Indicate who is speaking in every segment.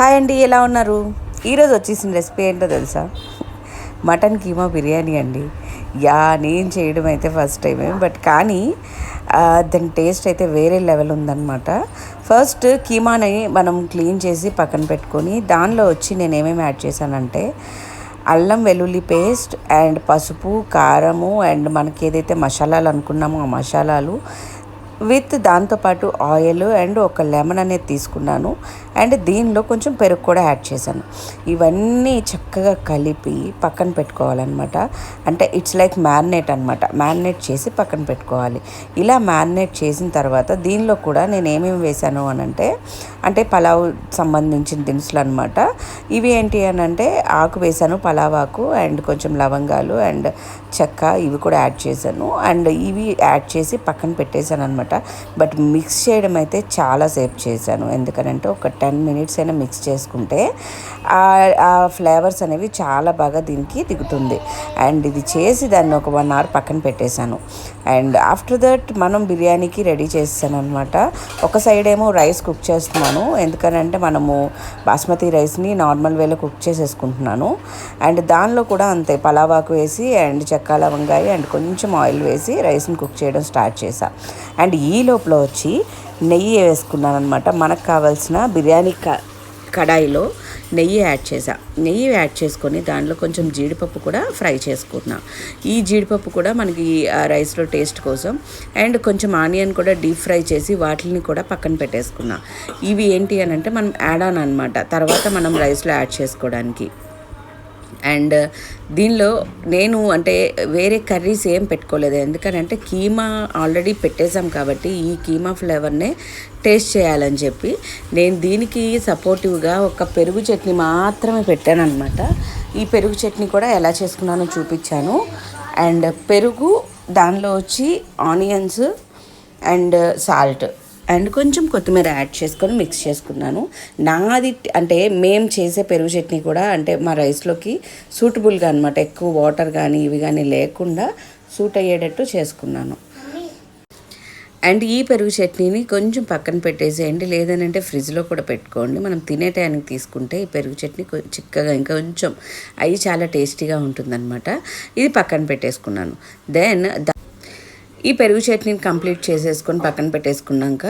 Speaker 1: Hi అండి, ఎలా ఉన్నారు? ఈరోజు వచ్చేసిన రెసిపీ ఏంటో తెలుసా? మటన్ కీమా బిర్యానీ అండి. నేను చేయడం అయితే ఫస్ట్ టైమే, బట్ కానీ దాని టేస్ట్ అయితే వేరే లెవెల్ ఉందన్నమాట. ఫస్ట్ కీమాని మనం క్లీన్ చేసి పక్కన పెట్టుకొని దానిలో వచ్చి నేను ఏమేమి యాడ్ చేశానంటే అల్లం వెల్లుల్లి పేస్ట్ అండ్ పసుపు, కారము అండ్ మనకి ఏదైతే మసాలాలు అనుకున్నామో ఆ మసాలాలు విత్ దాంతోపాటు ఆయిల్ అండ్ ఒక లెమన్ అనేది తీసుకున్నాను. అండ్ దీనిలో కొంచెం పెరుగు కూడా యాడ్ చేశాను. ఇవన్నీ చక్కగా కలిపి పక్కన పెట్టుకోవాలన్నమాట. అంటే ఇట్స్ లైక్ మ్యారినేట్ అనమాట. మ్యారినేట్ చేసి పక్కన పెట్టుకోవాలి. ఇలా మ్యారినేట్ చేసిన తర్వాత దీనిలో కూడా నేను ఏమేమి వేశాను అంటే పలావ్ సంబంధించిన దినుసులు అనమాట. ఇవి ఏంటి అని అంటే ఆకు వేశాను, పలావ్ ఆకు అండ్ కొంచెం లవంగాలు అండ్ చెక్క, ఇవి కూడా యాడ్ చేశాను. అండ్ ఇవి యాడ్ చేసి పక్కన పెట్టేశాను అనమాట. బట్ మిక్స్ చేయడం అయితే చాలా సేపు చేశాను. ఎందుకనంటే ఒక 10 minutes అయినా మిక్స్ చేసుకుంటే ఆ ఫ్లేవర్స్ అనేవి చాలా బాగా దీనికి దిగుతుంది. అండ్ ఇది చేసి దాన్ని ఒక 1 hour పక్కన పెట్టేశాను. అండ్ ఆఫ్టర్ దట్ మనం బిర్యానీకి రెడీ చేసాను అనమాట. ఒక సైడ్ ఏమో రైస్ కుక్ చేస్తున్నాను, ఎందుకనంటే మనము బాస్మతి రైస్ని నార్మల్ వేలో కుక్ చేసేసుకుంటున్నాను. అండ్ దానిలో కూడా అంతే పలావాకు వేసి అండ్ చెక్క లవంగాయి అండ్ కొంచెం ఆయిల్ వేసి రైస్ని కుక్ చేయడం స్టార్ట్ చేశా. అండ్ ఈ లోపల వచ్చి నెయ్యి వేసుకున్నాను అనమాట. మనకు కావాల్సిన బిర్యానీ కడాయిలో నెయ్యి యాడ్ చేసుకొని దాంట్లో కొంచెం జీడిపప్పు కూడా ఫ్రై చేసుకున్నా. ఈ జీడిపప్పు కూడా మనకి రైస్లో టేస్ట్ కోసం అండ్ కొంచెం ఆనియన్ కూడా డీప్ ఫ్రై చేసి వాటిని కూడా పక్కన పెట్టేసుకున్నా. ఇవి ఏంటి అని అంటే మనం యాడ్ ఆన్ అనమాట, తర్వాత మనం రైస్లో యాడ్ చేసుకోవడానికి. అండ్ దీనిలో నేను అంటే వేరే కర్రీస్ ఏం పెట్టుకోలేదు, ఎందుకనంటే కీమా ఆల్రెడీ పెట్టేసాం కాబట్టి ఈ కీమా ఫ్లేవర్నే టేస్ట్ చేయాలని చెప్పి నేను దీనికి సపోర్టివ్గా ఒక పెరుగు చట్నీ మాత్రమే పెట్టాను అనమాట. ఈ పెరుగు చట్నీ కూడా ఎలా చేసుకున్నానో చూపించాను. అండ్ పెరుగు దానిలో వచ్చి ఆనియన్స్ అండ్ సాల్ట్ అండ్ కొంచెం కొత్తిమీర యాడ్ చేసుకొని మిక్స్ చేసుకున్నాను. నాది అంటే మేము చేసే పెరుగు చట్నీ కూడా అంటే మా రైస్లోకి సూటబుల్గా అనమాట, ఎక్కువ వాటర్ కానీ ఇవి కానీ లేకుండా సూట్ అయ్యేటట్టు చేసుకున్నాను. అండ్ ఈ పెరుగు చట్నీని కొంచెం పక్కన పెట్టేసేయండి, లేదనంటే ఫ్రిడ్జ్లో కూడా పెట్టుకోండి. మనం తినే టైంకి తీసుకుంటే ఈ పెరుగు చట్నీ చిక్కగా ఇంకా కొంచెం అవి చాలా టేస్టీగా ఉంటుందన్నమాట. ఇది పక్కన పెట్టేసుకున్నాను. దెన్ ఈ పెరుగు చట్నీని కంప్లీట్ చేసేసుకొని పక్కన పెట్టేసుకున్నాక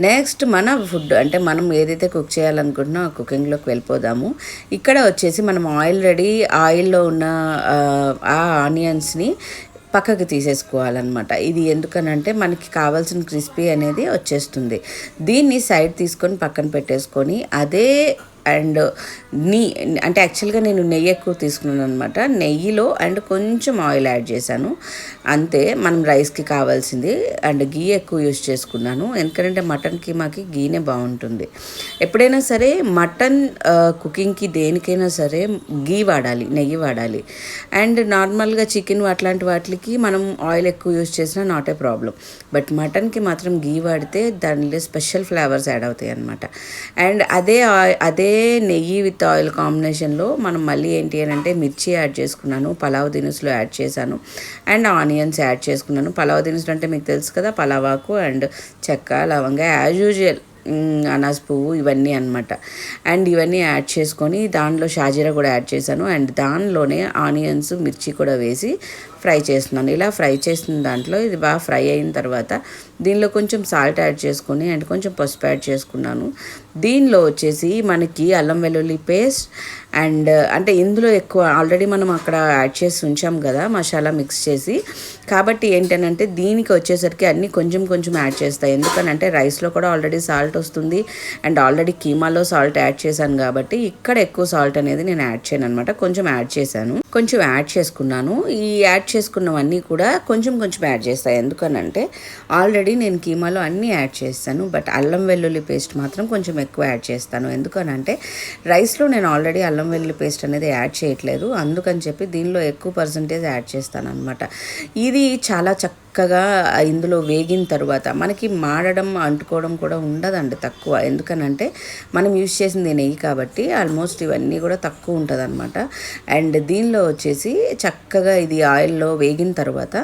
Speaker 1: నెక్స్ట్ మన ఫుడ్ అంటే మనం ఏదైతే కుక్ చేయాలనుకుంటున్నా ఆ కుకింగ్లోకి వెళ్ళిపోదాము. ఇక్కడ వచ్చేసి మనం ఆయిల్లో ఉన్న ఆ ఆనియన్స్ని పక్కకు తీసేసుకోవాలన్నమాట. ఇది ఎందుకనంటే మనకి కావాల్సిన క్రిస్పీ అనేది వచ్చేస్తుంది. దీన్ని సైడ్ తీసుకొని పక్కన పెట్టేసుకొని అదే అండ్ అంటే యాక్చువల్గా నేను నెయ్యి ఎక్కువ తీసుకున్నాను అనమాట. నెయ్యిలో అండ్ కొంచెం ఆయిల్ యాడ్ చేశాను అంతే. మనం రైస్కి కావాల్సింది అండ్ గీ ఎక్కువ యూజ్ చేసుకున్నాను, ఎందుకంటే మటన్ కీమాకి గీనే బాగుంటుంది. ఎప్పుడైనా సరే మటన్ కుకింగ్కి దేనికైనా సరే గీ వాడాలి, నెయ్యి వాడాలి. అండ్ నార్మల్గా చికెన్ అట్లాంటి వాటికి మనం ఆయిల్ ఎక్కువ యూజ్ చేసినా నాట్ ఏ ప్రాబ్లం, బట్ మటన్కి మాత్రం గీ వాడితే దానిలో స్పెషల్ ఫ్లేవర్స్ యాడ్ అవుతాయి అన్నమాట. అండ్ అదే నెయ్యి విత్ ఆయిల్ కాంబినేషన్లో మనం మళ్ళీ ఏంటి అని అంటే మిర్చి యాడ్ చేసుకున్నాను, పలావ్ దినుసులు యాడ్ చేశాను అండ్ ఆనియన్స్ యాడ్ చేసుకున్నాను. పలావ్ దినుసులు అంటే మీకు తెలుసు కదా, పలావాకు అండ్ చెక్క లవంగా యాజ్ యూజువల్ అనాస్ పువ్వు ఇవన్నీ అనమాట. అండ్ ఇవన్నీ యాడ్ చేసుకొని దానిలో షాజీరా కూడా యాడ్ చేశాను. అండ్ దానిలోనే ఆనియన్స్ మిర్చి కూడా వేసి ఫ్రై చేస్తున్నాను. ఇలా ఫ్రై చేసిన దాంట్లో ఇది బాగా ఫ్రై అయిన తర్వాత దీనిలో కొంచెం సాల్ట్ యాడ్ చేసుకొని అండ్ కొంచెం పసుపు యాడ్ చేసుకున్నాను. దీనిలో వచ్చేసి మనకి అల్లం వెల్లుల్లి పేస్ట్ అండ్ అంటే ఇందులో ఎక్కువ ఆల్రెడీ మనం అక్కడ యాడ్ చేసి ఉంచాం కదా మసాలా మిక్స్ చేసి, కాబట్టి ఏంటంటే దీనికి వచ్చేసరికి అన్నీ కొంచెం కొంచెం యాడ్ చేస్తాయి. ఎందుకనంటే రైస్లో కూడా ఆల్రెడీ సాల్ట్ వస్తుంది అండ్ ఆల్రెడీ కీమాలో సాల్ట్ యాడ్ చేశాను కాబట్టి ఇక్కడ ఎక్కువ సాల్ట్ అనేది నేను యాడ్ చేయను అనమాట. కొంచెం యాడ్ చేసుకున్నాను. ఈ యాడ్ చేసుకున్నవన్నీ కూడా కొంచెం కొంచెం యాడ్ చేస్తాయి, ఎందుకనంటే ఆల్రెడీ నేను కీమాలో అన్నీ యాడ్ చేస్తాను. బట్ అల్లం వెల్లుల్లి పేస్ట్ మాత్రం కొంచెం ఎక్కువ యాడ్ చేస్తాను, ఎందుకనంటే రైస్లో నేను ఆల్రెడీ అల్లం వెల్లుల్లి పేస్ట్ అనేది యాడ్ చేయట్లేదు, అందుకని చెప్పి దీనిలో ఎక్కువ పర్సంటేజ్ యాడ్ చేస్తాను అనమాట. ఇది చాలా చక్కగా ఇందులో వేగిన తర్వాత మనకి మాడడం అంటుకోవడం కూడా ఉండదండి, తక్కువ. ఎందుకనంటే మనం యూజ్ చేసింది నెయ్యి కాబట్టి ఆల్మోస్ట్ ఇవన్నీ కూడా తక్కువ ఉంటుంది అనమాట. అండ్ దీనిలో వచ్చేసి చక్కగా ఇది ఆయిల్లో వేగిన తర్వాత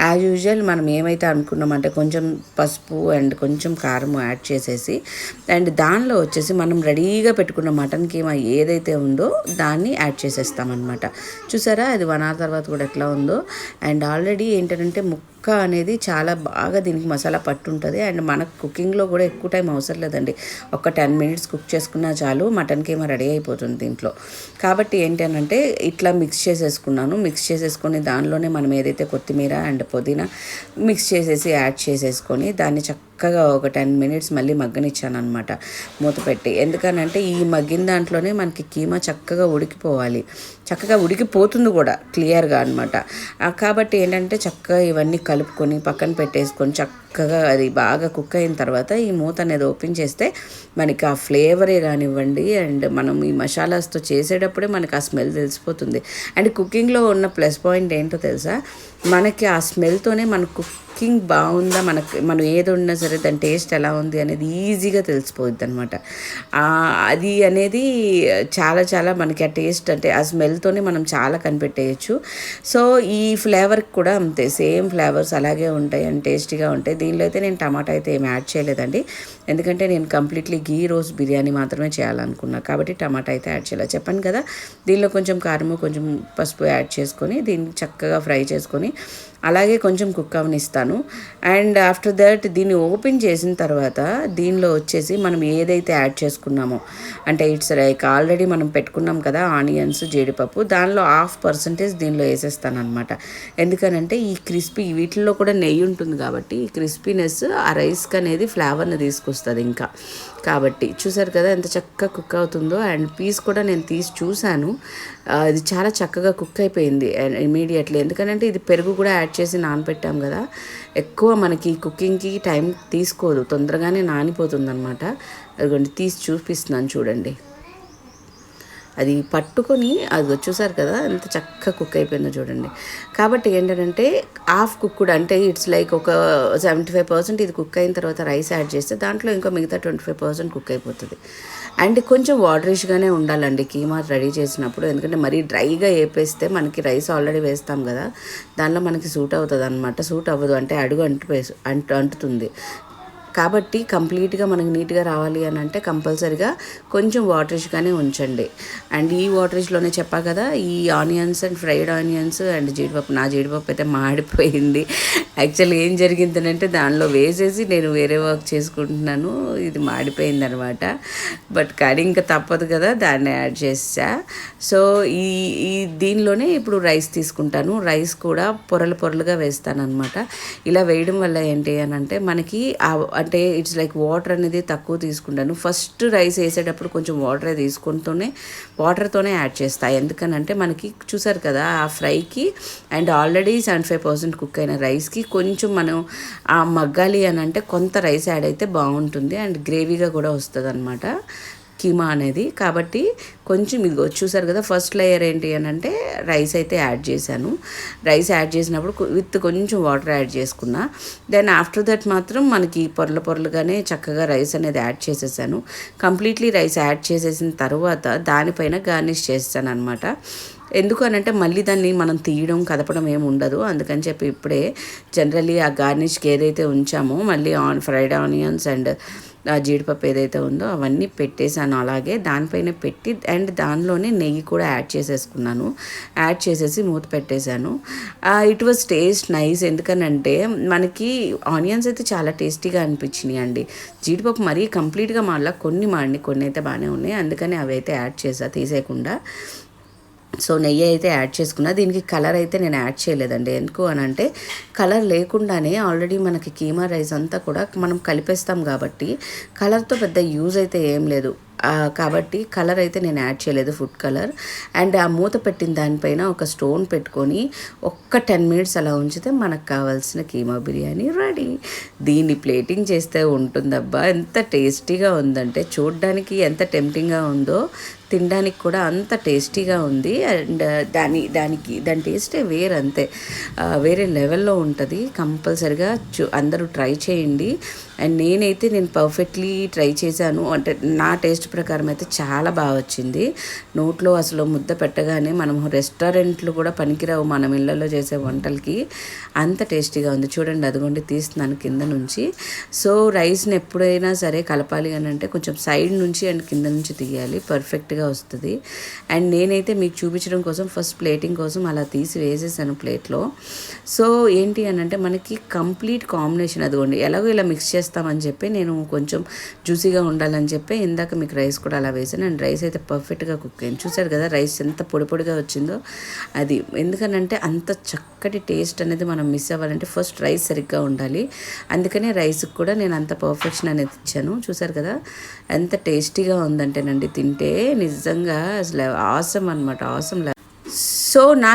Speaker 1: యాజ్ యూజువల్ మనం ఏమైతే అనుకున్నామంటే కొంచెం పసుపు అండ్ కొంచెం కారం యాడ్ చేసేసి అండ్ దానిలో వచ్చేసి మనం రెడీగా పెట్టుకున్న మటన్ కీమా ఏదైతే ఉందో దాన్ని యాడ్ చేసేస్తామన్నమాట. చూసారా అది 1 hour తర్వాత కూడా ఎట్లా ఉందో. అండ్ ఆల్రెడీ ఏంటంటే ముక్క అనేది చాలా బాగా దీనికి మసాలా పట్టుంటుంది. అండ్ మనకు కుకింగ్లో కూడా ఎక్కువ టైం అవసరం లేదండి, ఒక 10 minutes కుక్ చేసుకున్నా చాలు మటన్ కీమా రెడీ అయిపోతుంది దీంట్లో. కాబట్టి ఏంటంటే ఇట్లా మిక్స్ చేసేసుకొని దానిలోనే మనం ఏదైతే కొత్తిమీర అండ్ పుదీనా మిక్స్ చేసేసి యాడ్ చేసేసుకొని దాన్ని చక్కగా ఒక 10 minutes మళ్ళీ మగ్గనిచ్చాను అనమాట మూత పెట్టి. ఎందుకనంటే ఈ మగ్గిన దాంట్లోనే మనకి కీమా చక్కగా ఉడికిపోవాలి, చక్కగా ఉడికిపోతుంది కూడా క్లియర్గా అనమాట. కాబట్టి ఏంటంటే చక్కగా ఇవన్నీ కలుపుకొని పక్కన పెట్టేసుకొని చక్కగా అది బాగా కుక్ అయిన తర్వాత ఈ మూత అనేది ఓపెన్ చేస్తే మనకి ఆ ఫ్లేవరే కానివ్వండి అండ్ మనం ఈ మసాలాస్తో చేసేటప్పుడే మనకి ఆ స్మెల్ తెలిసిపోతుంది. అండ్ కుకింగ్లో ఉన్న ప్లస్ పాయింట్ ఏంటో తెలుసా, మనకి ఆ స్మెల్తోనే మన కుకింగ్ బాగుందా, మనం ఏది ఉన్నా సరే దాని టేస్ట్ ఎలా ఉంది అనేది ఈజీగా తెలిసిపోద్ది అనమాట. అది అనేది చాలా చాలా మనకి ఆ టేస్ట్ అంటే ఆ స్మెల్తోనే మనం చాలా కనిపెట్టేయచ్చు. సో ఈ ఫ్లేవర్కి కూడా అంతే, సేమ్ ఫ్లేవర్స్ అలాగే ఉంటాయి అండ్ టేస్టీగా ఉంటాయి. దీనిలో అయితే నేను టమాటా అయితే ఏమి యాడ్ చేయలేదండి, ఎందుకంటే నేను కంప్లీట్లీ ఘీ రోస్ట్ బిర్యానీ మాత్రమే చేయాలనుకున్నా కాబట్టి టమాటా అయితే యాడ్ చేయలేదు. చెప్పాను కదా, దీనిలో కొంచెం కారము కొంచెం పసుపు యాడ్ చేసుకొని దీన్ని చక్కగా ఫ్రై చేసుకొని అలాగే కొంచెం కుక్ అవనిస్తాను. అండ్ ఆఫ్టర్ దట్ దీన్ని ఓపెన్ చేసిన తర్వాత దీనిలో వచ్చేసి మనం ఏదైతే యాడ్ చేసుకున్నామో అంటే ఇట్స్ లైక్ ఆల్రెడీ మనం పెట్టుకున్నాం కదా ఆనియన్స్ జీడిపప్పు, దానిలో 1/2% దీనిలో వేసేస్తాను అనమాట. ఎందుకనంటే ఈ క్రిస్పీ వీటిల్లో కూడా నెయ్యి ఉంటుంది కాబట్టి ఈ క్రిస్పీనెస్ ఆ రైస్కి అనేది ఫ్లేవర్ని తీసుకొస్తుంది ఇంకా. కాబట్టి చూసారు కదా ఎంత చక్కగా కుక్ అవుతుందో. అండ్ పీస్ కూడా నేను తీసి చూశాను, ఇది చాలా చక్కగా కుక్ అయిపోయింది ఇమీడియట్లీ. ఎందుకంటే ఇది పెరుగు కూడా యాడ్ చేసి నానబెట్టాం కదా, ఎక్కువ మనకి కుకింగ్కి టైం తీసుకోదు, తొందరగానే నానిపోతుంది అనమాట. అదిగోండి తీసి చూపిస్తున్నాను చూడండి, అది పట్టుకొని అది చూసారు కదా ఎంత చక్కగా కుక్ అయిపోయిందో చూడండి. కాబట్టి ఏంటంటే హాఫ్ కుక్డ్ అంటే ఇట్స్ లైక్ ఒక 75% ఇది కుక్ అయిన తర్వాత రైస్ యాడ్ చేస్తే దాంట్లో ఇంకా మిగతా 25% కుక్ అయిపోతుంది. అండ్ కొంచెం వాటరిష్గానే ఉండాలండి కీమా రెడీ చేసినప్పుడు, ఎందుకంటే మరీ డ్రైగా వేపేస్తే మనకి రైస్ ఆల్రెడీ వేస్తాం కదా దానిలో మనకి సూట్ అవుతుంది అనమాట. సూట్ అవ్వదు అంటే అడుగు అంటుతుంది. కాబట్టి కంప్లీట్గా మనకి నీట్గా రావాలి అని అంటే కంపల్సరీగా కొంచెం వాటరిష్గానే ఉంచండి. అండ్ ఈ వాటరిష్లోనే చెప్పా కదా ఈ onions and fried onions and జీడిపప్పు, నా జీడిపప్పు అయితే మాడిపోయింది. యాక్చువల్లీ ఏం జరిగిందనంటే దానిలో వేసేసి నేను వేరే వర్క్ చేసుకుంటున్నాను, ఇది మాడిపోయింది అనమాట. బట్ కానీ ఇంకా తప్పదు కదా దాన్ని యాడ్ చేసా. సో ఈ ఈ దీనిలోనే ఇప్పుడు రైస్ తీసుకుంటాను, రైస్ కూడా పొరలుగా వేస్తాను అనమాట. ఇలా వేయడం వల్ల ఏంటి అని అంటే మనకి అంటే ఇట్స్ లైక్ వాటర్ అనేది తక్కువ తీసుకుంటాను. ఫస్ట్ రైస్ వేసేటప్పుడు కొంచెం వాటర్తోనే యాడ్ చేస్తాను. ఎందుకనంటే మనకి చూసారు కదా ఆ ఫ్రైకి అండ్ ఆల్రెడీ 75% కుక్ అయిన రైస్కి కొంచెం మనం ఆ మగ్గాలి అని అంటే కొంత రైస్ యాడ్ అయితే బాగుంటుంది అండ్ గ్రేవీగా కూడా వస్తుంది అనమాట కీమా అనేది. కాబట్టి కొంచెం ఇది చూసారు కదా ఫస్ట్ లేయర్ ఏంటి అని అంటే రైస్ అయితే యాడ్ చేశాను. రైస్ యాడ్ చేసినప్పుడు విత్ కొంచెం వాటర్ యాడ్ చేసుకున్నా. దెన్ ఆఫ్టర్ దట్ మాత్రం మనకి పొరలుగానే చక్కగా రైస్ అనేది యాడ్ చేసేసాను. కంప్లీట్లీ రైస్ యాడ్ చేసేసిన తర్వాత దానిపైన గార్నిష్ చేస్తాను అనమాట. ఎందుకు అనంటే మళ్ళీ దాన్ని మనం తీయడం కదపడం ఏమి ఉండదు, అందుకని చెప్పి ఇప్పుడే జనరల్లీ ఆ గార్నిష్కి ఏదైతే ఉంచామో మళ్ళీ ఫ్రైడ్ ఆనియన్స్ అండ్ ఆ జీడిపప్పు ఏదైతే ఉందో అవన్నీ పెట్టేశాను అలాగే దానిపైన పెట్టి అండ్ దానిలోనే నెయ్యి కూడా యాడ్ చేసేసుకున్నాను. యాడ్ చేసేసి మూత పెట్టేశాను. It was taste nice. ఎందుకనంటే మనకి ఆనియన్స్ అయితే చాలా టేస్టీగా అనిపించినాయి అండి. జీడిపప్పు మరీ కంప్లీట్గా కొన్ని అయితే బాగానే ఉన్నాయి, అందుకని అవి అయితే యాడ్ చేసా తీసేయకుండా. సో నెయ్యి అయితే యాడ్ చేసుకున్నా. దీనికి కలర్ అయితే నేను యాడ్ చేయలేదండి. ఎందుకు అని అంటే కలర్ లేకుండానే ఆల్రెడీ మనకి కీమా రైస్ అంతా కూడా మనం కలిపేస్తాం కాబట్టి కలర్తో పెద్ద యూజ్ అయితే ఏం లేదు. కాబట్టి కలర్ అయితే నేను యాడ్ చేయలేదు, ఫుడ్ కలర్. అండ్ ఆ మూత పెట్టిన దానిపైన ఒక స్టోన్ పెట్టుకొని ఒక్క 10 minutes అలా ఉంచితే మనకు కావాల్సిన కీమా బిర్యానీ రెడీ. దీన్ని ప్లేటింగ్ చేస్తే ఉంటుందబ్బా, ఎంత టేస్టీగా ఉందంటే చూడ్డానికి ఎంత టెంప్టింగ్గా ఉందో తినడానికి కూడా అంత టేస్టీగా ఉంది. అండ్ దాని టేస్టే వేరే, అంతే వేరే లెవెల్లో ఉంటుంది. కంపల్సరిగా అందరూ ట్రై చేయండి. అండ్ నేను పర్ఫెక్ట్లీ ట్రై చేశాను. అంటే నా టేస్ట్ ప్రకారం అయితే చాలా బాగా వచ్చింది. నోట్లో అసలు ముద్ద పెట్టగానే మనం రెస్టారెంట్లు కూడా పనికిరావు మనం ఇళ్ళల్లో చేసే వంటలకి, అంత టేస్టీగా ఉంది. చూడండి, అదిగోండి తీస్తున్నాను కింద నుంచి. సో రైస్ని ఎప్పుడైనా సరే కలపాలి అని అంటే కొంచెం సైడ్ నుంచి అండ్ కింద నుంచి తీయాలి, పర్ఫెక్ట్గా వస్తుంది. అండ్ నేనైతే మీకు చూపించడం కోసం ఫస్ట్ ప్లేటింగ్ కోసం అలా తీసి వేసేసాను ప్లేట్లో. సో ఏంటి అని అంటే మనకి కంప్లీట్ కాంబినేషన్, అదిగోండి ఎలాగో ఇలా మిక్స్ చేస్తామని చెప్పి నేను కొంచెం జ్యూసీగా ఉండాలని చెప్పి ఇందాక మీకు రైస్ కూడా అలా వేసాను. అండ్ రైస్ అయితే పర్ఫెక్ట్గా కుక్ అయింది. చూసారు కదా రైస్ ఎంత పొడి పొడిగా వచ్చిందో. అది ఎందుకనంటే అంత చక్కటి టేస్ట్ అనేది మనం మిస్ అవ్వాలంటే ఫస్ట్ రైస్ సరిగ్గా ఉండాలి. అందుకనే రైస్కి కూడా నేను అంత పర్ఫెక్షన్ అనేది ఇచ్చాను. చూసారు కదా ఎంత టేస్టీగా ఉందంటేనండి, తింటే నిజంగా అసలు ఆసమ్ అనమాట, ఆసమ్. సో నా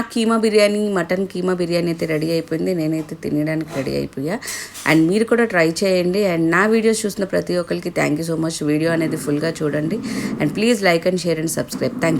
Speaker 1: మటన్ కీమా బిర్యానీ అయితే రెడీ అయిపోయింది. నేనైతే తినడానికి రెడీ అయిపోయా. అండ్ మీరు కూడా ట్రై చేయండి. అండ్ నా వీడియోస్ చూసిన ప్రతి ఒక్కరికి thank you so much. Video అనేది ఫుల్గా చూడండి. And please like and share and subscribe. Thank